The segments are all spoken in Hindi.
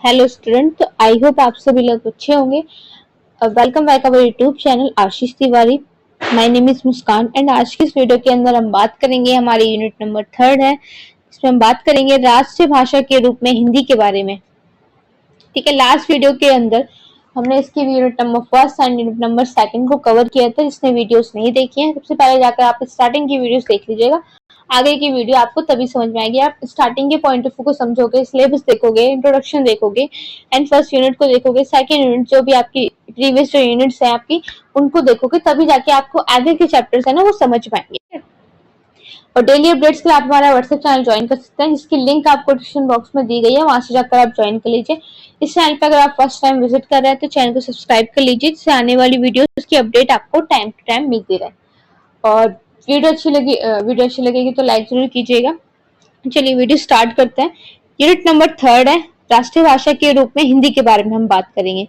हेलो स्टूडेंट, तो आई होप आप सभी लोग अच्छे होंगे। Welcome back our YouTube channel Ashish Tiwari. My name is Muskan and आज की इस वीडियो के अंदर हम बात करेंगे, हमारी यूनिट नंबर 3 है। इसमें हम बात करेंगे राष्ट्रीय भाषा के रूप में हिंदी के बारे में। ठीक है, लास्ट वीडियो के अंदर हमने इसकी unit number 1 and unit number 2 को कवर किया था। जिसने वीडियोस नहीं देखी हैं, सबसे पहले जाकर आप स्टार्टिंग की वीडियोस देख लीजिएगा। आगे की वीडियो आपको तभी समझ में आएगी। आप स्टार्टिंग के पॉइंट ऑफ व्यू को समझोगे, सिलेबस देखोगे, इंट्रोडक्शन देखोगे एंड फर्स्ट यूनिट को देखोगे, सेकंड यूनिट जो भी आपकी प्रीवियस जो यूनिट्स है आपकी उनको देखोगे, तभी जाके आपको आगे के चैप्टर्स है ना वो समझ में आएंगे। और डेली अपडेट्स के लिए आप हमारा व्हाट्सएप चैनल ज्वाइन कर सकते हैं, जिसकी लिंक आपको डिस्क्रिप्शन बॉक्स में दी गई है, वहां से जाकर आप ज्वाइन कर लीजिए। इस चैनल पर अगर आप फर्स्ट टाइम विजिट कर रहे हैं तो चैनल को सब्सक्राइब कर लीजिए, जिससे आने वाली वीडियोस की अपडेट आपको टाइम टू टाइम मिलती रहे। और वीडियो अच्छी लगेगी तो लाइक जरूर कीजिएगा। चलिए वीडियो स्टार्ट करते हैं। यूनिट नंबर 3 है, राष्ट्रीय भाषा के रूप में हिंदी के बारे में हम बात करेंगे।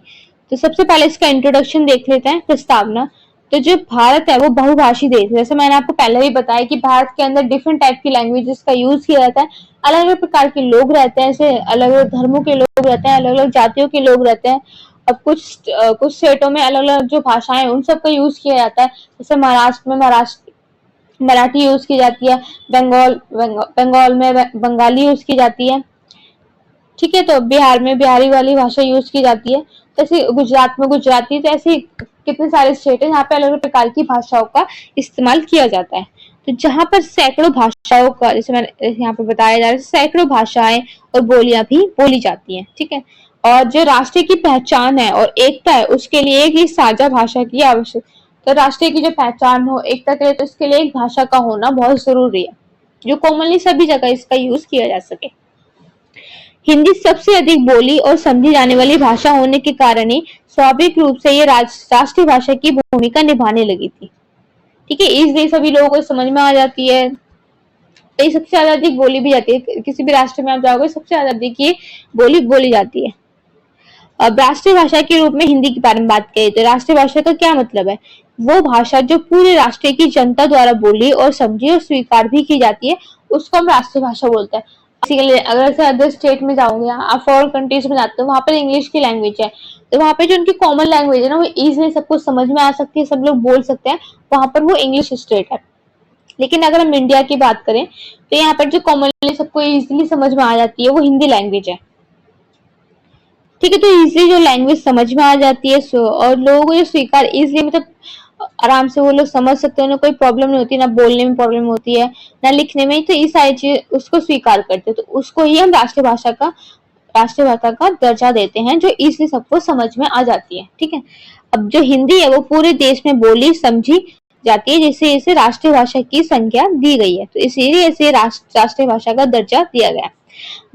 तो सबसे पहले इसका इंट्रोडक्शन देख लेते हैं, प्रस्तावना। तो जो भारत है वो बहुभाषी देश है। जैसे मैंने आपको पहले भी बताया कि भारत के अंदर डिफरेंट टाइप की लैंग्वेजेस का यूज किया जाता है। अलग अलग प्रकार के लोग रहते हैं, जैसे अलग अलग धर्मों के लोग रहते हैं, अलग अलग जातियों के लोग रहते हैं। अब कुछ स्टेटों में अलग अलग जो भाषाएं उन सब का यूज किया जाता है। जैसे महाराष्ट्र में मराठी यूज की जाती है, बंगाल में बंगाली यूज की जाती है। ठीक है, तो बिहार में बिहारी वाली भाषा यूज की जाती है। जैसे गुजरात में गुजराती, तो ऐसे कितने सारे स्टेट है जहाँ पे अलग अलग प्रकार की भाषाओं का इस्तेमाल किया जाता है। तो जहाँ पर सैकड़ों भाषाओं का, जैसे मैंने यहाँ पे बताया जा रहा है, सैकड़ों भाषाएं और बोलियां भी बोली जाती हैं। ठीक है, और जो राष्ट्र की पहचान है और एकता है उसके लिए एक ही साझा भाषा की आवश्यकता। तो राष्ट्र की जो पहचान हो, एकता के लिए, तो इसके लिए एक भाषा का होना बहुत जरूरी है, जो कॉमनली सभी जगह इसका यूज किया जा सके। हिंदी सबसे अधिक बोली और समझी जाने वाली भाषा होने के कारण ही स्वाभाविक रूप से ये राष्ट्रीय भाषा की भूमिका निभाने लगी थी। ठीक है, इसलिए सभी लोगों को समझ में आ जाती है। तो ये सबसे ज्यादा अधिक बोली भी जाती है। किसी भी राष्ट्र में आप जाओगे, सबसे ज्यादा अधिक ये बोली जाती है। अब राष्ट्रीय भाषा के रूप में हिंदी के बारे में बात करें तो राष्ट्रीय भाषा का क्या मतलब है? वो भाषा जो पूरे राष्ट्र की जनता द्वारा बोली और समझी और स्वीकार भी की जाती है, उसको हम राष्ट्रीय भाषा बोलते हैं। बेसिकली अगर से अदर स्टेट में जाओगे, आप फॉरेन कंट्रीज में जाते हो, वहां पर इंग्लिश की लैंग्वेज है, तो वहां पे जो उनकी कॉमन लैंग्वेज है ना, वो इजीली सबको समझ में आ सकती है, सब लोग बोल सकते हैं, वहां पर वो इंग्लिश स्टेट है। लेकिन अगर हम इंडिया की बात करें तो यहाँ पर जो कॉमनली सबको इजीली समझ में आ जाती है वो हिंदी लैंग्वेज है। ठीक है, तो इजीली जो लैंग्वेज समझ में आ जाती है और लोगों को जो स्वीकार इजीली, मतलब आराम से वो लोग समझ सकते हैं, उन्हें कोई प्रॉब्लम नहीं होती, ना बोलने में प्रॉब्लम होती है ना लिखने में, तो ये सारी चीज उसको स्वीकार करते हैं। तो उसको ही हम राष्ट्रीय भाषा का दर्जा देते हैं, जो इजीली सबको समझ में आ जाती है। ठीक है, अब जो हिंदी है वो पूरे देश में बोली समझी जाती है, जिससे इसे राष्ट्रीय भाषा की संज्ञा दी गई है। तो इसीलिए इसे राष्ट्रीय भाषा का दर्जा दिया गया है।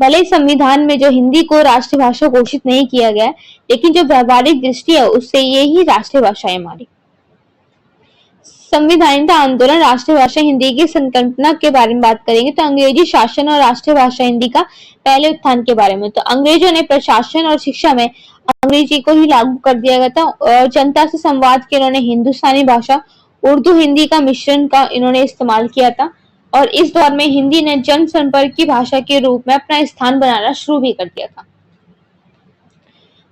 भले संविधान में जो हिंदी को राष्ट्रीय भाषा घोषित नहीं किया गया, लेकिन जो व्यवहारिक दृष्टि है उससे ये ही राष्ट्रीय भाषा है हमारी। संविधानिक आंदोलन राष्ट्रीय भाषा हिंदी की संकल्पना के बारे में बात करेंगे तो अंग्रेजी शासन और राष्ट्रीय भाषा हिंदी का पहले उत्थान के बारे में। तो अंग्रेजों ने प्रशासन और शिक्षा में अंग्रेजी को ही लागू कर दिया गया था और जनता से संवाद के इन्होंने हिंदुस्तानी भाषा उर्दू हिंदी का मिश्रण का इन्होंने इस्तेमाल किया था। और इस दौर में हिंदी ने जन संपर्क की भाषा के रूप में अपना स्थान बनाना शुरू भी कर दिया था।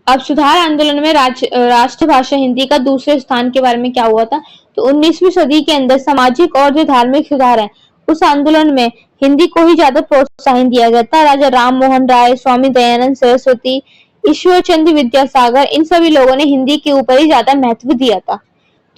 अब सुधार आंदोलन में राष्ट्रीय भाषा हिंदी का दूसरे स्थान के बारे में क्या हुआ था? तो 19वीं सदी के अंदर सामाजिक और जो धार्मिक सुधार है उस आंदोलन में हिंदी को ही ज्यादा प्रोत्साहन दिया गया था। राजा राम मोहन राय, स्वामी दयानंद सरस्वती, ईश्वर चंद्र विद्यासागर, इन सभी लोगों ने हिंदी के ऊपर ही ज्यादा महत्व दिया था।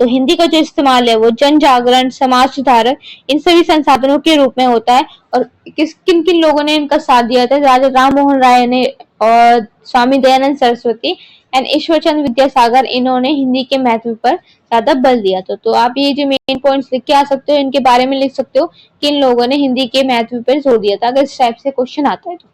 तो हिंदी का जो इस्तेमाल है वो जन जागरण, समाज सुधार, इन सभी संसाधनों के रूप में होता है। और किन किन लोगों ने इनका साथ दिया था? राजा राम मोहन राय ने और स्वामी दयानंद सरस्वती एंड ईश्वर चंद्र विद्यासागर, इन्होंने हिंदी के महत्व पर ज्यादा बल दिया था। तो आप ये जो मेन पॉइंट्स लिख के आ सकते हो, इनके बारे में लिख सकते हो कि इन लोगों ने हिंदी के महत्व पर जोर दिया था, अगर इस टाइप से क्वेश्चन आता है तो।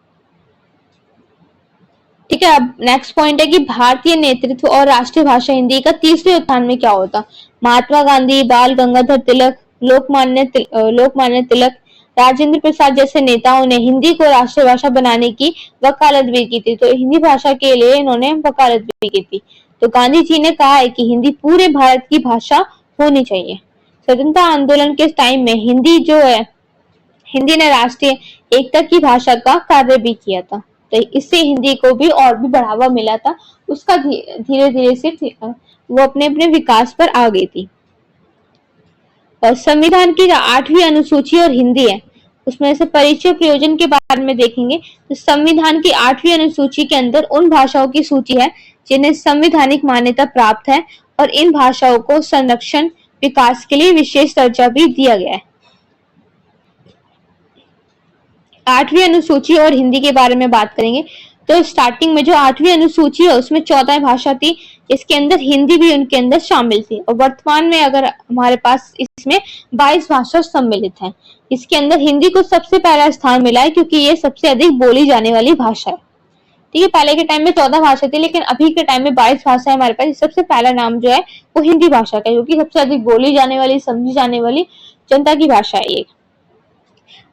ठीक है, अब नेक्स्ट पॉइंट है कि भारतीय नेतृत्व और राष्ट्रीय भाषा हिंदी का तीसरे उत्थान में क्या होता? महात्मा गांधी, बाल गंगाधर तिलक, लोकमान्य तिलक, राजेंद्र प्रसाद जैसे नेताओं ने हिंदी को राष्ट्रीय भाषा बनाने की वकालत भी की थी। तो हिंदी भाषा के लिए इन्होंने वकालत भी की थी। तो गांधी जी ने कहा है कि हिंदी पूरे भारत की भाषा होनी चाहिए। स्वतंत्रता आंदोलन के टाइम में हिंदी ने राष्ट्रीय एकता की भाषा का कार्य भी किया था। तो इससे हिंदी को भी और भी बढ़ावा मिला था। उसका धीरे धीरे से वो अपने अपने विकास पर आ गई थी। और संविधान की जो 8वीं अनुसूची और हिंदी है, उसमें से परिचय प्रयोजन के बारे में देखेंगे तो संविधान की 8वीं अनुसूची के अंदर उन भाषाओं की सूची है जिन्हें संवैधानिक मान्यता प्राप्त है और इन भाषाओं को संरक्षण विकास के लिए विशेष दर्जा भी दिया गया है। 8वीं अनुसूची और हिंदी के बारे में बात करेंगे तो स्टार्टिंग में जो 8वीं अनुसूची है उसमें 14 भाषा थी, इसके अंदर हिंदी भी उनके अंदर शामिल थी। और वर्तमान में अगर हमारे पास इसमें 22 भाषा सम्मिलित है। इसके अंदर हिंदी को सबसे पहला स्थान मिला है क्योंकि ये सबसे अधिक बोली जाने वाली भाषा है। ठीक है, पहले के टाइम में 14 भाषा थी, लेकिन अभी के टाइम में 22 भाषा है हमारे पास। सबसे पहला नाम जो है वो हिंदी भाषा का है, क्योंकि सबसे अधिक बोली जाने वाली, समझी जाने वाली जनता की भाषा है ये।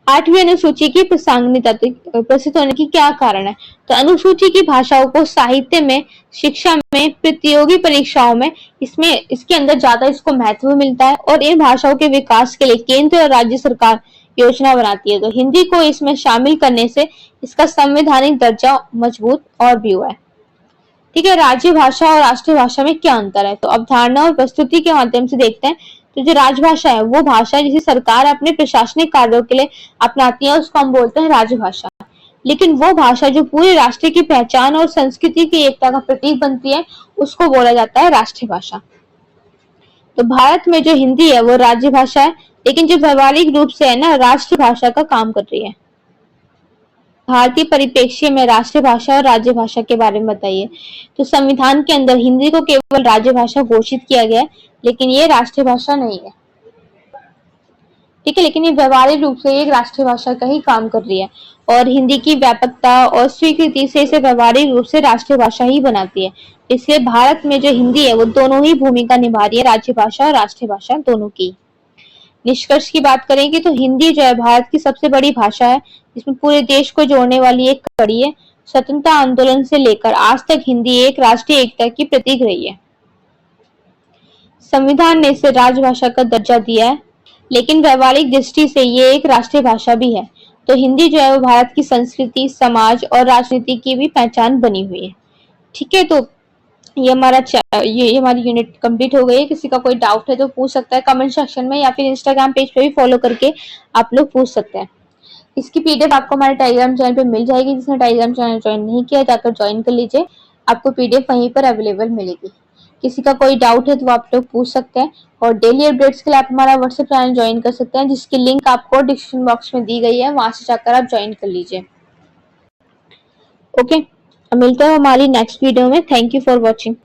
8वीं अनुसूची की प्रासंगिकता प्रसिद्ध होने की क्या कारण है? तो अनुसूची की भाषाओं को साहित्य में, शिक्षा में, प्रतियोगी परीक्षाओं में इसके अंदर ज्यादा इसको महत्व मिलता है और इन भाषाओं के विकास के लिए केंद्र और राज्य सरकार योजना बनाती है। तो हिंदी को इसमें शामिल करने से इसका संवैधानिक दर्जा मजबूत और भी हुआ है। ठीक है, राज्य भाषा और राष्ट्रीय भाषा में क्या अंतर है? तो अवधारणा और प्रस्तुति के माध्यम से देखते हैं। तो जो राजभाषा है वो भाषा जिसे सरकार अपने प्रशासनिक कार्यों के लिए अपनाती है उसको हम बोलते हैं राजभाषा। लेकिन वो भाषा जो पूरे राष्ट्र की पहचान और संस्कृति की एकता का प्रतीक बनती है उसको बोला जाता है राष्ट्रीय भाषा। तो भारत में जो हिंदी है वो राज्य भाषा है, लेकिन जो व्यवहारिक रूप से है ना राष्ट्रीय भाषा का काम कर रही है। भारतीय परिप्रेक्ष्य में राष्ट्रीय भाषा और राज्य भाषा के बारे में बताइए। तो संविधान के अंदर हिंदी को केवल राज्य भाषा घोषित किया गया है, लेकिन ये राष्ट्रीय भाषा नहीं है। ठीक है, लेकिन ये व्यवहारिक रूप से एक राष्ट्रीय भाषा का ही काम कर रही है और हिंदी की व्यापकता और स्वीकृति से इसे व्यवहारिक रूप से राष्ट्रीय भाषा ही बनाती है। इसलिए भारत में जो हिंदी है वो दोनों ही भूमिका निभा रही है, राज्य भाषा और राष्ट्रीय भाषा दोनों की। निष्कर्ष की बात करेंगे तो हिंदी जो है भारत की सबसे बड़ी भाषा है, इसमें पूरे देश को जोड़ने वाली एक कड़ी है। स्वतंत्रता आंदोलन से लेकर आज तक हिंदी एक राष्ट्रीय एकता की प्रतीक रही है। संविधान ने इसे राजभाषा का दर्जा दिया है, लेकिन व्यवहारिक दृष्टि से ये एक राष्ट्रीय भाषा भी है। तो हिंदी जो है वो भारत की संस्कृति, समाज और राजनीति की भी पहचान बनी हुई है। ठीक है, तो ये हमारी यूनिट कंप्लीट हो गई है। किसी का कोई डाउट है तो पूछ सकता है कमेंट सेक्शन में, या फिर इंस्टाग्राम पेज पे भी फॉलो करके आप लोग पूछ सकते हैं। इसकी पीडीएफ आपको हमारे टेलीग्राम चैनल पे मिल जाएगी। जिसने टेलीग्राम चैनल ज्वाइन नहीं किया जाकर ज्वाइन कर लीजिए, आपको पीडीएफ वहीं पर अवेलेबल मिलेगी। किसी का कोई डाउट है तो आप लोग पूछ सकते हैं। और डेली अपडेट्स के लिए आप हमारा व्हाट्सएप चैनल ज्वाइन कर सकते हैं, जिसकी लिंक आपको डिस्क्रिप्शन बॉक्स में दी गई है, वहां से जाकर आप ज्वाइन कर लीजिए। ओके, मिलते हैं हमारी नेक्स्ट वीडियो में। Thank you for watching.